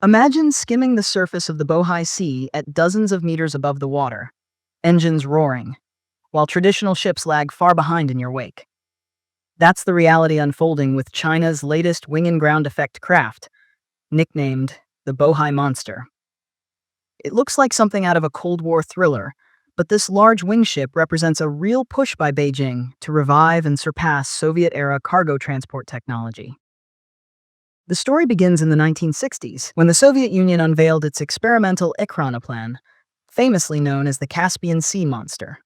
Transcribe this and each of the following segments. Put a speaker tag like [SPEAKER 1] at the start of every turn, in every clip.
[SPEAKER 1] Imagine skimming the surface of the Bohai Sea at dozens of meters above the water, engines roaring, while traditional ships lag far behind in your wake. That's the reality unfolding with China's latest wing and ground effect craft, nicknamed the Bohai Monster. It looks like something out of a Cold War thriller, but this large wing ship represents a real push by Beijing to revive and surpass Soviet-era cargo transport technology. The story begins in the 1960s, when the Soviet Union unveiled its experimental Ekranoplan, famously known as the Caspian Sea Monster.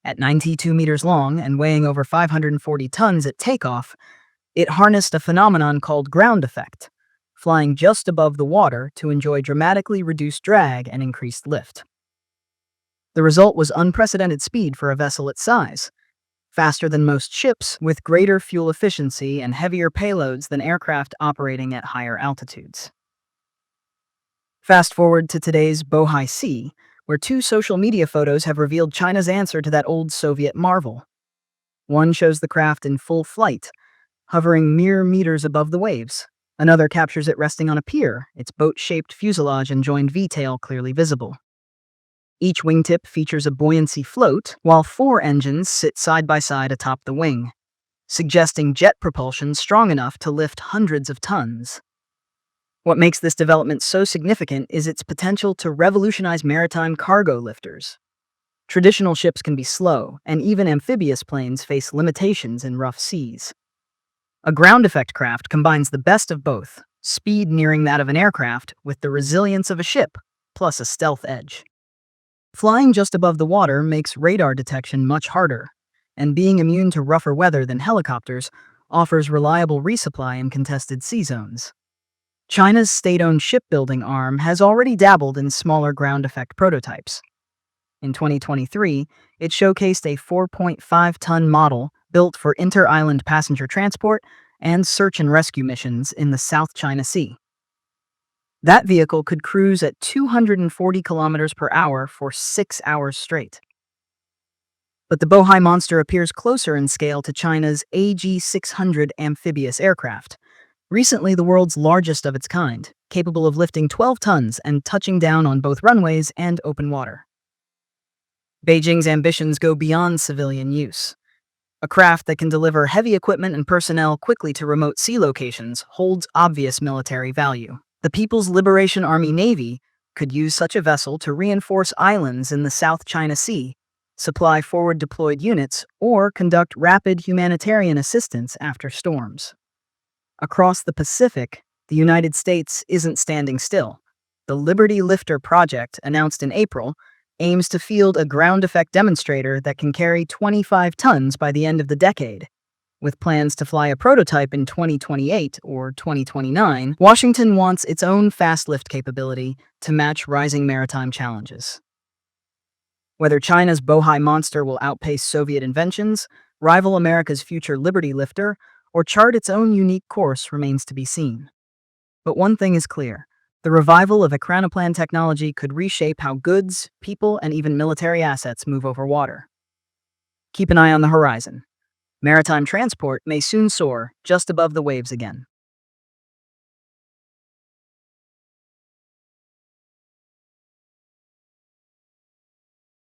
[SPEAKER 1] At 92 meters long and weighing over 540 tons at takeoff, it harnessed a phenomenon called ground effect, flying just above the water to enjoy dramatically reduced drag and increased lift. The result was unprecedented speed for a vessel its size, faster than most ships, with greater fuel efficiency and heavier payloads than aircraft operating at higher altitudes. Fast forward to today's Bohai Sea, where two social media photos have revealed China's answer to that old Soviet marvel. One shows the craft in full flight, hovering mere meters above the waves. Another captures it resting on a pier, its boat-shaped fuselage and joined V-tail clearly visible. Each wingtip features a buoyancy float, while 4 engines sit side by side atop the wing, suggesting jet propulsion strong enough to lift hundreds of tons. What makes this development so significant is its potential to revolutionize maritime cargo lifters. Traditional ships can be slow, and even amphibious planes face limitations in rough seas. A ground effect craft combines the best of both, speed nearing that of an aircraft with the resilience of a ship, plus a stealth edge. Flying just above the water makes radar detection much harder, and being immune to rougher weather than helicopters offers reliable resupply in contested sea zones. China's state-owned shipbuilding arm has already dabbled in smaller ground effect prototypes. In 2023, it showcased a 4.5-ton model built for inter-island passenger transport and search and rescue missions in the South China Sea. That vehicle could cruise at 240 kilometers per hour for 6 hours straight. But the Bohai Monster appears closer in scale to China's AG-600 amphibious aircraft, recently the world's largest of its kind, capable of lifting 12 tons and touching down on both runways and open water. Beijing's ambitions go beyond civilian use. A craft that can deliver heavy equipment and personnel quickly to remote sea locations holds obvious military value. The People's Liberation Army Navy could use such a vessel to reinforce islands in the South China Sea, supply forward-deployed units, or conduct rapid humanitarian assistance after storms. Across the Pacific, the United States isn't standing still. The Liberty Lifter project, announced in April, aims to field a ground effect demonstrator that can carry 25 tons by the end of the decade. With plans to fly a prototype in 2028 or 2029, Washington wants its own fast lift capability to match rising maritime challenges. Whether China's Bohai Monster will outpace Soviet inventions, rival America's future Liberty Lifter, or chart its own unique course remains to be seen. But one thing is clear. The revival of Ekranoplan technology could reshape how goods, people, and even military assets move over water. Keep an eye on the horizon. Maritime transport may soon soar just above the waves again.